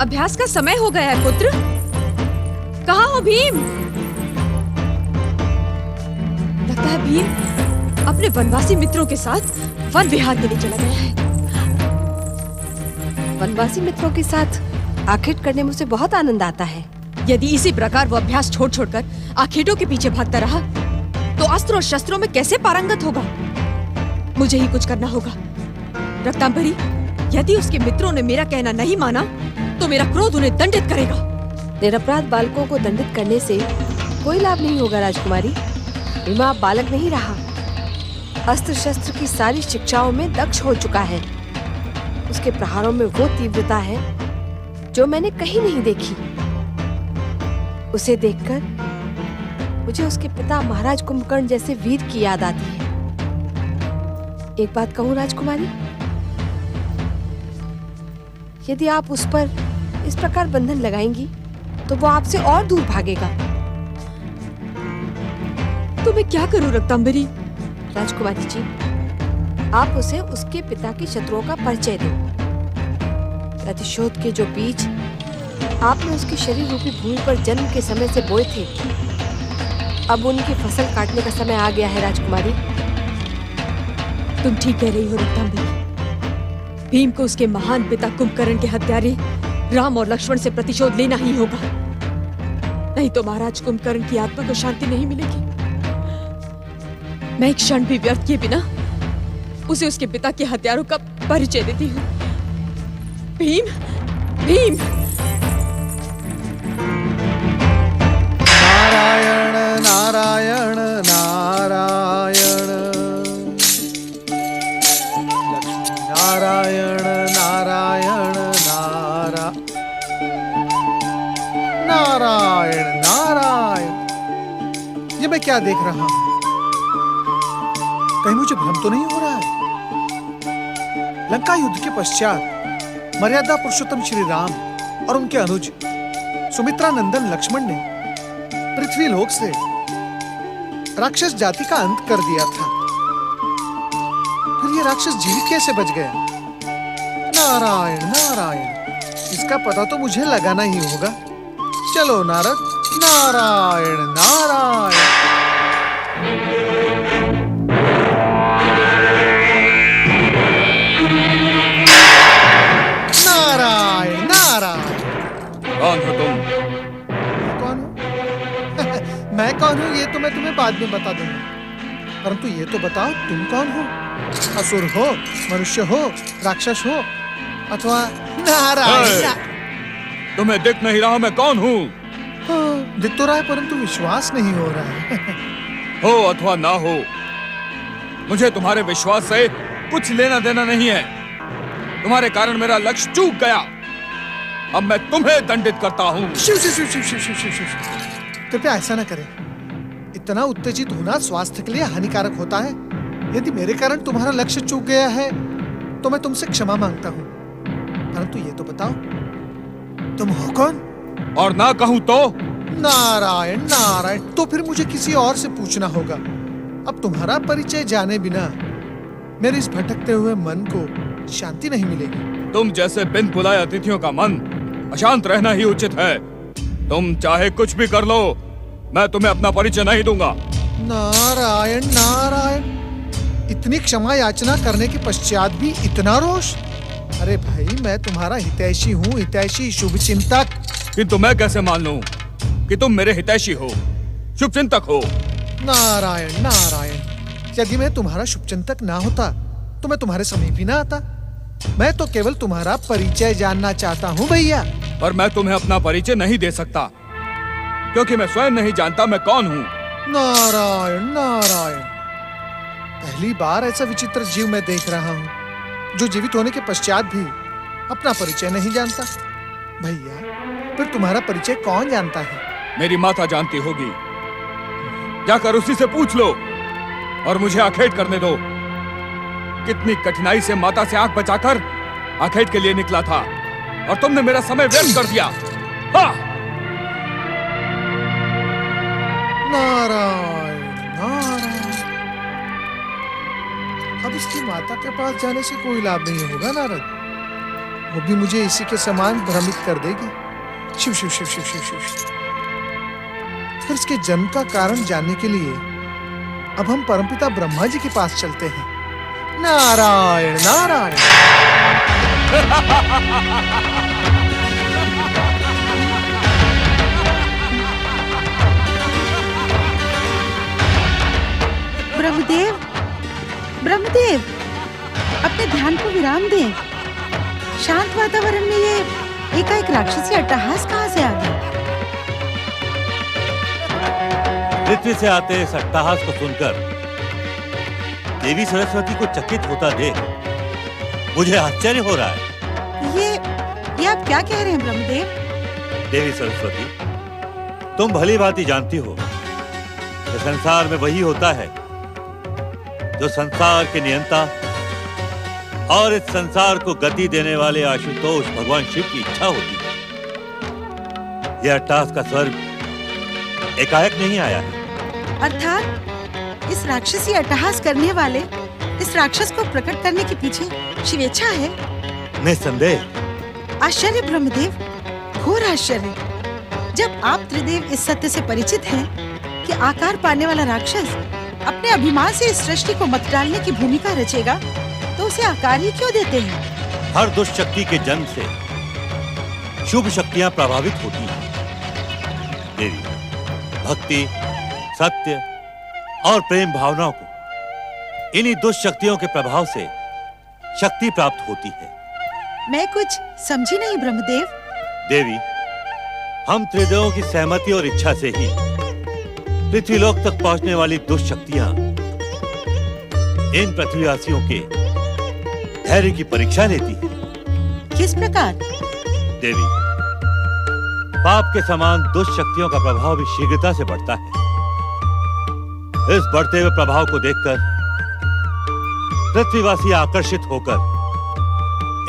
अभ्यास का समय हो गया है पुत्र। कहाँ हो भीम? लगता है भीम अपने वनवासी मित्रों के साथ वन विहार के लिए चला गया है। वनवासी मित्रों के साथ आखेट करने में उसे बहुत आनंद आता है। यदि इसी प्रकार वो अभ्यास छोड़ छोड़कर आखेटों के पीछे भागता रहा तो अस्त्र और शस्त्रों में कैसे पारंगत होगा? मुझे ही कुछ करना होगा। रक्तांबरी, यदि उसके मित्रों ने मेरा कहना नहीं माना तो मेरा क्रोध उन्हें दंडित करेगा। निरपराध बालकों को दंडित करने से कोई लाभ नहीं होगा राजकुमारी। भीमा अब बालक नहीं रहा, अस्त्र शस्त्र की सारी शिक्षाओं में दक्ष हो चुका है। उसके प्रहारों में वो तीव्रता है जो मैंने कहीं नहीं देखी। उसे देखकर मुझे उसके पिता महाराज कुंभकर्ण जैसे वीर की याद आती है। एक बात कहूँ राजकुमारी, यदि आप उस पर इस प्रकार बंधन लगाएंगी तो वो आपसे और दूर भागेगा। तो मैं क्या करूं रक्तांबरी? राजकुमारी जी, आप उसे उसके पिता के शत्रुओं का परिचय दो। प्रतिशोध के जो बीज आपने उसके शरीर रूपी भूमि पर जन्म के समय से बोए थे, अब उनकी फसल काटने का समय आ गया है राजकुमारी। तुम ठीक कह रही हो रक्तांबरी। भीम को उसके महान पिता कुंभकर्ण के हत्यारे राम और लक्ष्मण से प्रतिशोध लेना ही होगा, नहीं तो महाराज कुंभकर्ण की आत्मा को शांति नहीं मिलेगी। मैं एक क्षण भी व्यर्थ किए बिना उसे उसके पिता के हत्यारों का परिचय देती हूँ। भीम, भीम! नारायण नारायण नारायण, नारायण नारायण नारायण नारायण। ये मैं क्या देख रहा हूं? कहीं मुझे भ्रम तो नहीं हो रहा है? लंका युद्ध के पश्चात मर्यादा पुरुषोत्तम श्री राम और उनके अनुज सुमित्रा नंदन लक्ष्मण ने पृथ्वी लोक से राक्षस जाति का अंत कर दिया था। फिर ये राक्षस जीवित कैसे बच गया? नारायण नारायण, इसका पता तो मुझे लगाना ही होगा। चलो नारद, नारायण नारायण। नारायण नारायण। कौन हो तुम? कौन हूँ? मैं कौन हूँ ये तो मैं तुम्हें बाद में बता दूंगा, परंतु ये तो बताओ तुम कौन हो? असुर हो, मनुष्य हो, राक्षस हो, अथवा नारायण? तुम्हें दिख नहीं रहा मैं कौन हूँ? दिख तो रहा है परंतु विश्वास नहीं हो रहा है। हो अथवा ना हो, मुझे तुम्हारे विश्वास से कुछ लेना देना नहीं है। तुम्हारे कारण मेरा लक्ष्य चूक गया। अब मैं तुम्हें दंडित करता हूँ। शिव शिव शिव शिव शिव शिव शिव शिव शिव। कृपया ऐसा न करें। इतना उत्तेजित होना स्वास्थ्य के लिए हानिकारक होता है। यदि मेरे कारण तुम्हारा लक्ष्य चूक गया है तो मैं तुमसे क्षमा मांगता हूँ, परंतु ये तो बताओ तुम हो कौन? और ना कहूँ तो? नारायण नारायण, तो फिर मुझे किसी और से पूछना होगा। अब तुम्हारा परिचय जाने बिना मेरे इस भटकते हुए मन को शांति नहीं मिलेगी। तुम जैसे बिन बुलाए अतिथियों का मन अशांत रहना ही उचित है। तुम चाहे कुछ भी कर लो, मैं तुम्हें अपना परिचय नहीं दूंगा। नारायण नारायण, इतनी क्षमा याचना करने के पश्चात भी इतना रोष? अरे भाई, मैं तुम्हारा हितैषी हूँ, हितैषी, शुभचिंतक। किंतु मैं कैसे मान लूं कि तुम मेरे हितैषी हो, शुभचिंतक हो? नारायण नारायण, यदि मैं तुम्हारा शुभचिंतक ना होता तो मैं तुम्हारे समीप ही ना आता। मैं तो केवल तुम्हारा परिचय जानना चाहता हूँ भैया। पर मैं तुम्हें अपना परिचय नहीं दे सकता, क्योंकि मैं स्वयं नहीं जानता मैं कौन हूँ। नारायण नारायण, पहली बार ऐसा विचित्र जीव मैं देख रहा हूँ जो जीवित होने के पश्चात भी अपना परिचय नहीं जानता। भैया, फिर तुम्हारा परिचय कौन जानता है? मेरी माता जानती होगी। जाकर उसी से पूछ लो और मुझे आखेट करने दो। कितनी कठिनाई से माता से आंख बचाकर आखेट के लिए निकला था और तुमने मेरा समय व्यर्थ कर दिया। हाँ! नारायण नारायण, अब इसकी माता के पास जाने से कोई लाभ नहीं होगा नारद। वो भी मुझे इसी के समान भ्रमित कर देगी। शिव शिव शिव शिव शिव शिव शिव। फिर इसके जन्म का कारण जानने के लिए अब हम परमपिता ब्रह्मा जी के पास चलते हैं। नारायण नारायण। ब्रह्मदेव, ब्रह्मदेव, अपने ध्यान को विराम दें। शांत वातावरण में ये एकाएक राक्षसी अट्टहास कहाँ से आ गया? पृथ्वी से आते इस अट्टहास को सुनकर देवी सरस्वती को चकित होता देख मुझे आश्चर्य हो रहा है। ये आप क्या कह रहे हैं ब्रह्मदेव? देवी सरस्वती, तुम भली भांति जानती हो कि संसार में वही होता है जो संसार के नियंता और इस संसार को गति देने वाले आशुतोष भगवान शिव की इच्छा होती है। यह अट्टहास का स्वर्ग एकाएक नहीं आया है। अर्थात इस राक्षसी अट्टहास करने वाले इस राक्षस को प्रकट करने के पीछे शिवेच्छा है। निस्संदेह। आश्चर्य ब्रह्मदेव, घोर आश्चर्य। जब आप त्रिदेव इस सत्य से परिचित हैं कि आकार पाने वाला राक्षस अपने अभिमान से इस सृष्टि को मत डालने की भूमिका रचेगा, तो उसे आकार ही क्यों देते हैं? हर दुष्ट शक्ति के जन्म से शुभ शक्तियां प्रभावित होती हैं। देवी, भक्ति, सत्य और प्रेम भावनाओं को इन्हीं दुष्ट शक्तियों के प्रभाव से शक्ति प्राप्त होती है। मैं कुछ समझी नहीं ब्रह्मदेव। देवी, हम त्रिदेवों की सहमति और इच्छा से ही पृथ्वीलोक तक पहुंचने वाली दुष्ट शक्तियां इन पृथ्वीवासियों के धैर्य की परीक्षा लेती हैं। किस प्रकार? देवी, पाप के समान दुष्ट शक्तियों का प्रभाव भी शीघ्रता से बढ़ता है। इस बढ़ते हुए प्रभाव को देखकर पृथ्वीवासी आकर्षित होकर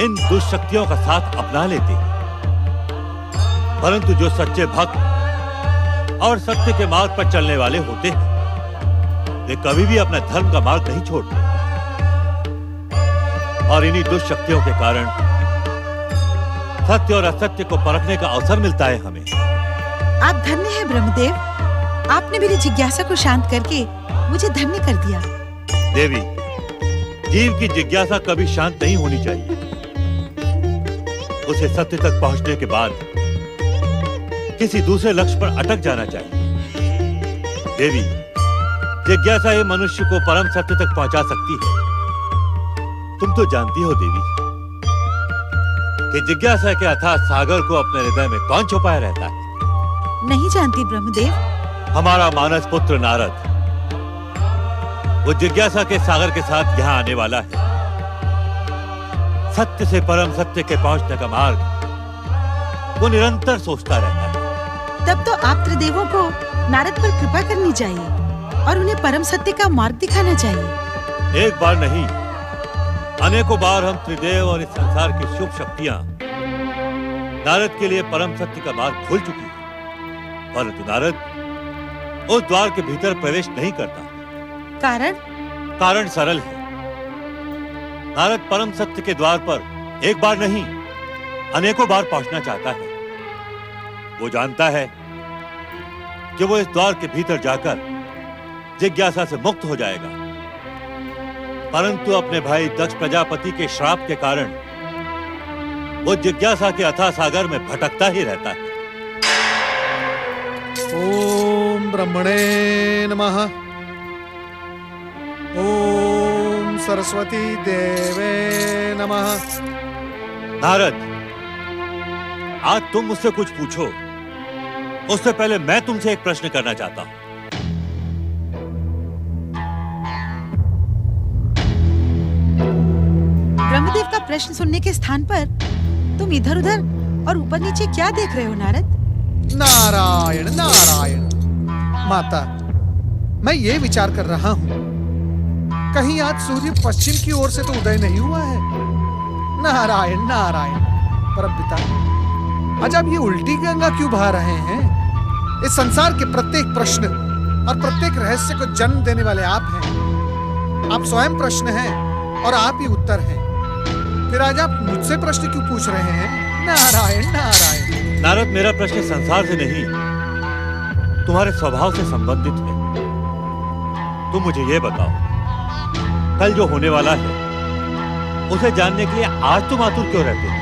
इन दुष्ट शक्तियों का साथ अपना लेते हैं। परंतु जो सच्चे भक्त और सत्य के मार्ग पर चलने वाले होते हैं, वे कभी भी अपना धर्म का मार्ग नहीं छोड़ते। और इन्हीं दुष्ट शक्तियों के कारण सत्य और असत्य को परखने का अवसर मिलता है हमें। आप धन्य हैं ब्रह्मदेव। आपने मेरी जिज्ञासा को शांत करके मुझे धन्य कर दिया। देवी, जीव की जिज्ञासा कभी शांत नहीं होनी चाहिए। उसे सत्य तक पहुंचने के बाद किसी दूसरे लक्ष्य पर अटक जाना चाहिए। देवी, जिज्ञासा ही मनुष्य को परम सत्य तक पहुंचा सकती है। तुम तो जानती हो देवी कि जिज्ञासा के अथाह सागर को अपने हृदय में कौन छुपाए रहता है? नहीं जानती ब्रह्मदेव। हमारा मानस पुत्र नारद वो जिज्ञासा के सागर के साथ यहाँ आने वाला है। सत्य से परम सत्य के पहुंचने का मार्ग वो निरंतर सोचता रहता है। तब तो आप त्रिदेवों को नारद पर कृपा करनी चाहिए और उन्हें परम सत्य का मार्ग दिखाना चाहिए। एक बार नहीं, अनेकों बार हम त्रिदेव और इस संसार की शुभ शक्तियां नारद के लिए परम सत्य का मार्ग खोल चुकी है, परंतु नारद उस द्वार के भीतर प्रवेश नहीं करता। कारण सरल है। नारद परम सत्य के द्वार पर एक बार नहीं, अनेकों बार पहुंचना चाहता है। वो जानता है कि वो इस द्वार के भीतर जाकर जिज्ञासा से मुक्त हो जाएगा, परंतु अपने भाई दक्ष प्रजापति के श्राप के कारण वो जिज्ञासा के अथाह सागर में भटकता ही रहता है। ओम ब्रह्मणे नमः। ओम सरस्वती देवे नमः। नारद, आज तुम मुझसे कुछ पूछो, उससे पहले मैं तुमसे एक प्रश्न करना चाहता हूं। ब्रह्मदेव का प्रश्न सुनने के स्थान पर तुम इधर उधर और ऊपर नीचे क्या देख रहे हो नारद? नारायण नारायण। माता, मैं ये विचार कर रहा हूँ, कहीं आज सूर्य पश्चिम की ओर से तो उदय नहीं हुआ है। नारायण नारायण। परमपिता, आज आप ये उल्टी गंगा क्यों बहा रहे हैं? इस संसार के प्रत्येक प्रश्न और प्रत्येक रहस्य को जन्म देने वाले आप हैं। आप स्वयं प्रश्न हैं और आप ही उत्तर हैं। फिर आज आप मुझसे प्रश्न क्यों पूछ रहे हैं? नारायण नारायण। नारद, मेरा प्रश्न संसार से नहीं, तुम्हारे स्वभाव से संबंधित है। तुम मुझे ये बताओ, कल जो होने वाला है उसे जानने के लिए आज तुम आतुर क्यों रहते हो?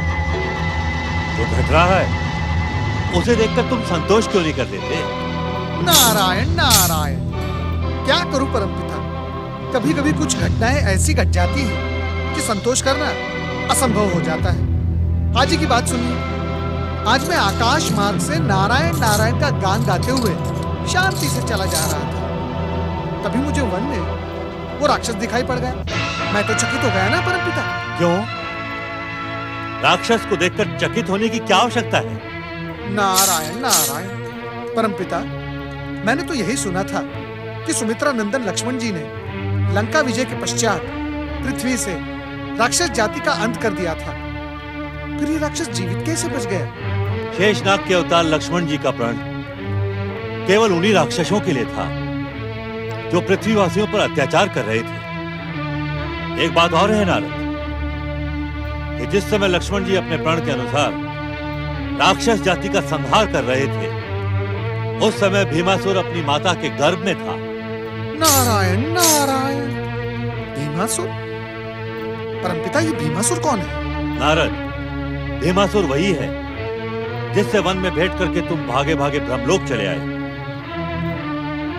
जो घट रहा है उसे देखकर तुम संतोष क्यों नहीं कर लेते? नारायण नारायण। क्या करूं परमपिता, कभी कभी कुछ घटनाएं ऐसी घट जाती हैं कि संतोष करना असंभव हो जाता है। आज ही की बात सुनिए। आज मैं आकाश मार्ग से नारायण नारायण का गान गाते हुए शांति से चला जा रहा था। तभी मुझे वन में वो राक्षस दिखाई पड़ गया। मैं तो चकित हो गया ना परमपिता। क्यों? राक्षस को देखकर चकित होने की क्या आवश्यकता है? नारायण नारायण। परमपिता, मैंने तो यही सुना था कि सुमित्रा नंदन लक्ष्मण जी ने लंका विजय के पश्चात पृथ्वी से राक्षस जाति का अंत कर दिया था। फिर ये राक्षस जीवित कैसे बच गया? शेषनाग के अवतार लक्ष्मण जी का प्रण केवल उन्हीं राक्षसों के लिए था जो पृथ्वीवासियों पर अत्याचार कर रहे थे। एक बात और है नारद, कि जिस समय लक्ष्मण जी अपने प्रण के अनुसार राक्षस जाति का संहार कर रहे थे, उस समय भीमासुर अपनी माता के गर्भ में था। नारायण नारायण। भीमासुर? परमपिता, ये भीमासुर कौन है? नारद, भीमासुर वही है जिससे वन में भेंट करके तुम भागे भागे ब्रह्मलोक चले आए।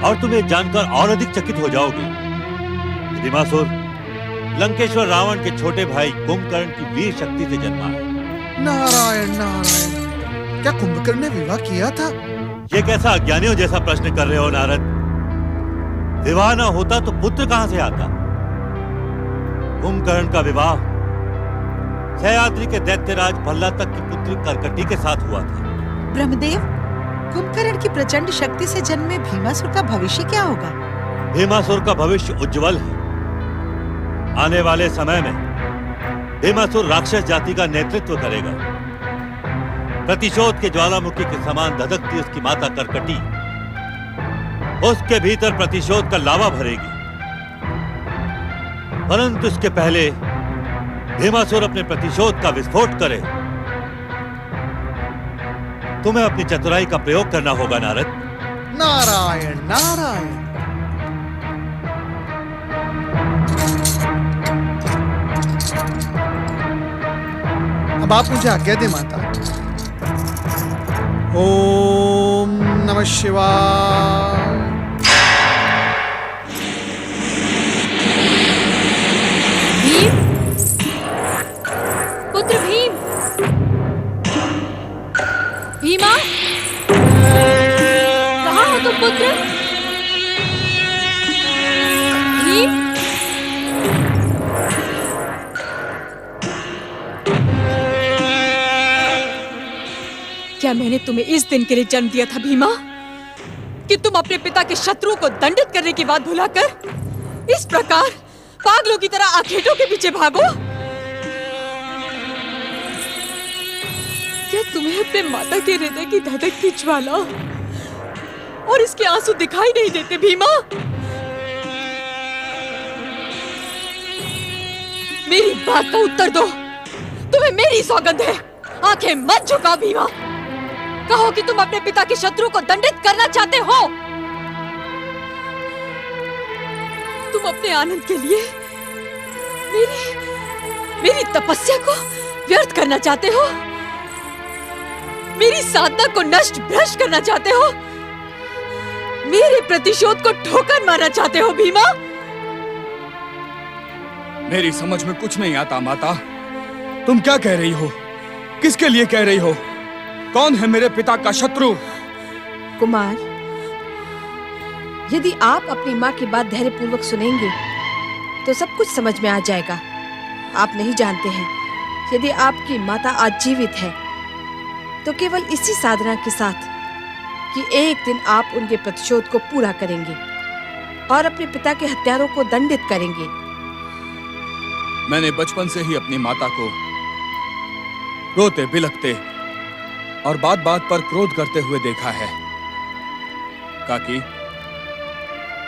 और तुम ये जानकर और अधिक चकित हो जाओगे कि भीमासुर लंकेश्वर रावण के छोटे भाई कुंभकर्ण की वीर शक्ति से जन्मा है। नारायण नारायण। क्या कुंभकर्ण ने विवाह किया था? ये कैसा अज्ञानियों जैसा प्रश्न कर रहे हो नारद? विवाह न होता तो पुत्र कहां से आता? कुंभकर्ण का विवाह सह्याद्री के दैत्यराज प्रहलाद तक की पुत्री कर्कटी के साथ हुआ था। ब्रह्मदेव, कुंभकर्ण की प्रचंड शक्ति से जन्मे भीमासुर का भविष्य क्या होगा? भीमासुर का भविष्य उज्जवल है। आने वाले समय में भीमासुर राक्षस जाति का नेतृत्व करेगा। प्रतिशोध के ज्वालामुखी के समान धधकती उसकी माता कर्कटी उसके भीतर प्रतिशोध का लावा भरेगी। परंतु इसके पहले भीमासुर अपने प्रतिशोध का विस्फोट करे। तुम्हें अपनी चतुराई का प्रयोग करना होगा नारद। नारायण नारायण। अब आप मुझे आज्ञा दे माता। ओम नमः शिवाय। भीम, पुत्र भीम, भीमा, कहाँ हो तुम पुत्र? भीम, क्या मैंने तुम्हें इस दिन के लिए जन्म दिया था भीमा, कि तुम अपने पिता के शत्रु को दंडित करने की बात भुलाकर इस प्रकार पागलों की तरह आखेटों के पीछे भागो? क्या तुम्हें अपने माता के हृदय की धड़क की ज्वाला और इसके आंसू दिखाई नहीं देते भीमा? मेरी बात का उत्तर दो। तुम्हें मेरी सौगंध है, आंखें मत झुकाओ भीमा। कहो कि तुम अपने पिता के शत्रु को दंडित करना चाहते हो। तुम अपने आनंद के लिए मेरी तपस्या को व्यर्थ करना चाहते हो, मेरी साधना को नष्ट भ्रष्ट करना चाहते हो, मेरे प्रतिशोध को ठोकर मारना चाहते हो भीमा? मेरी समझ में कुछ नहीं आता माता। तुम क्या कह रही हो? किसके लिए कह रही हो? कौन है मेरे पिता का शत्रु? कुमार, यदि आप अपनी माँ की बात धैर्यपूर्वक सुनेंगे तो सब कुछ समझ में आ जाएगा। आप नहीं जानते हैं, यदि आपकी माता आज जीवित है तो केवल इसी साधना के साथ कि एक दिन आप उनके प्रतिशोध को पूरा करेंगे और अपने पिता के हत्यारों को दंडित करेंगे। मैंने बचपन से ही अपनी माता को रोते बिलखते और बात बात पर क्रोध करते हुए देखा है। काकी,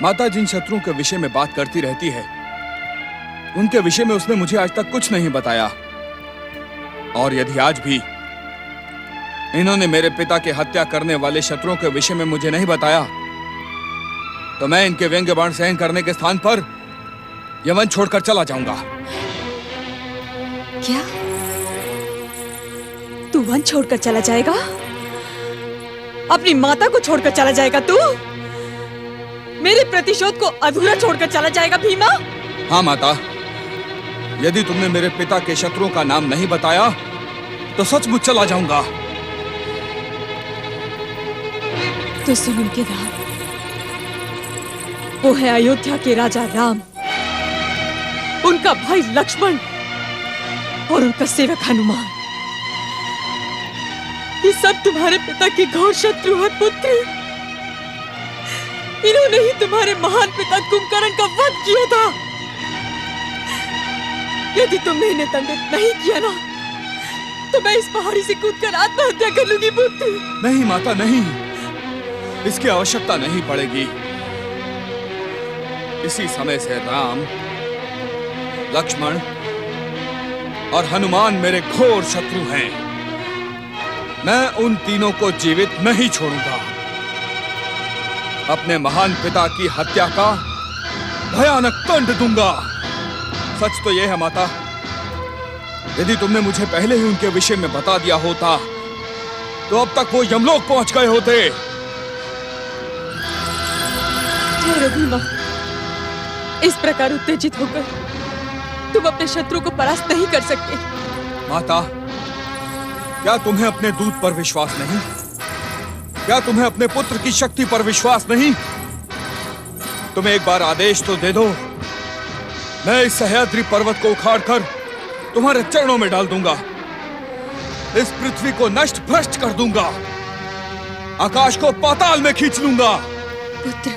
माता जिन शत्रुओं के विषय में बात करती रहती है, उनके विषय में उसने मुझे आज तक कुछ नहीं बताया। और यदि आज भी इन्होंने मेरे पिता की हत्या करने वाले शत्रुओं के विषय में मुझे नहीं बताया, तो मैं इनके व्यंग्य बाण सहन करने के स्थान पर यमन छोड़कर चला जाऊंगा। क्या तू वन छोड़कर चला जाएगा? अपनी माता को छोड़कर चला जाएगा तू? मेरे प्रतिशोध को अधूरा छोड़कर चला जाएगा भीमा? हाँ माता, यदि तुमने मेरे पिता के शत्रुओं का नाम नहीं बताया तो सचमुच चला जाऊंगा। तो सुन उनके नाम, वो है अयोध्या के राजा राम, उनका भाई लक्ष्मण और उनका सेवक हनुमान। ये सब तुम्हारे पिता के घोर शत्रु हैं पुत्र। इन्होंने ही तुम्हारे महान पिता कुंभकर्ण का वध किया था। यदि तुमने इन्हें दंडित नहीं किया ना, तो मैं इस पहाड़ी से कूदकर आत्महत्या कर लूंगी पुत्र। नहीं माता, नहीं, इसकी आवश्यकता नहीं पड़ेगी। इसी समय से राम, लक्ष्मण और हनुमान मेरे घोर शत्रु हैं। मैं उन तीनों को जीवित नहीं छोड़ूंगा। अपने महान पिता की हत्या का भयानक दंड दूंगा। सच तो यह है माता, यदि तुमने मुझे पहले ही उनके विषय में बता दिया होता तो अब तक वो यमलोक पहुंच गए होते। भीमा, इस प्रकार उत्तेजित होकर तुम अपने शत्रु को परास्त नहीं कर सकते। माता, क्या तुम्हें अपने दूत पर विश्वास नहीं? क्या तुम्हें अपने पुत्र की शक्ति पर विश्वास नहीं? तुम्हें एक बार आदेश तो दे दो, मैं इस सह्याद्री पर्वत को उखाड़कर तुम्हारे चरणों में डाल दूंगा। इस पृथ्वी को नष्ट भ्रष्ट कर दूंगा, आकाश को पाताल में खींच लूंगा। पुत्र,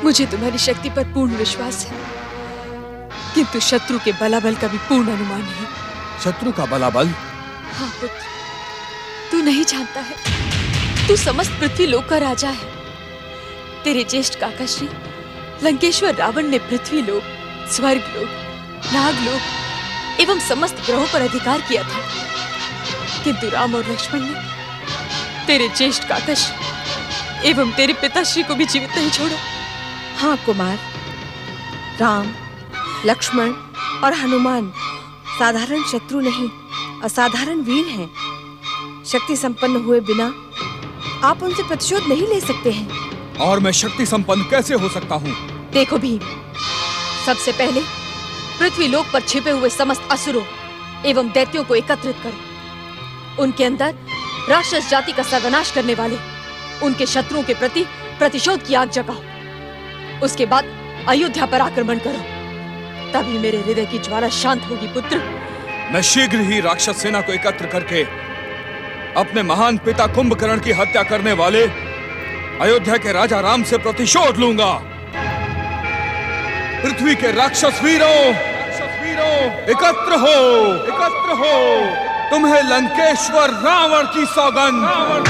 मुझे तुम्हारी शक्ति पर पूर्ण विश्वास है, किंतु शत्रु के बलाबल का भी पूर्ण अनुमान है। शत्रु का बलाबल? हाँ पुत्र, तू नहीं जानता है, तू समस्त पृथ्वी लोक का राजा है। तेरे ज्येष्ठ काकाश्री लंकेश्वर रावण ने पृथ्वी लोक, स्वर्ग लोक, नाग लोक एवं समस्त ग्रहों पर अधिकार किया था, किंतु राम और लक्ष्मण ने तेरे ज्येष्ठ काकाश्री एवं तेरे पिताश्री को भी जीवित नहीं छोड़ा। हाँ कुमार, राम, लक्ष्मण और हनुमान साधारण शत्रु नहीं, असाधारण वीर हैं। शक्ति संपन्न हुए बिना आप उनसे प्रतिशोध नहीं ले सकते हैं। और मैं शक्ति संपन्न कैसे हो सकता हूँ? देखो भीम, सबसे पहले पृथ्वी लोक पर छिपे हुए समस्त असुरों एवं दैत्यों को एकत्रित करो। उनके अंदर राक्षस जाति का सर्वनाश करने वाले उनके शत्रुओं के प्रति प्रतिशोध की आग जगाओ। उसके बाद अयोध्या पर आक्रमण करो, तभी मेरे हृदय की ज्वाला शांत होगी पुत्र। मैं शीघ्र ही राक्षस सेना को एकत्र करके अपने महान पिता कुंभकर्ण की हत्या करने वाले अयोध्या के राजा राम से प्रतिशोध लूंगा। पृथ्वी के राक्षस वीरों, एकत्र हो, एकत्र हो। तुम्हें लंकेश्वर रावण की सौगंध।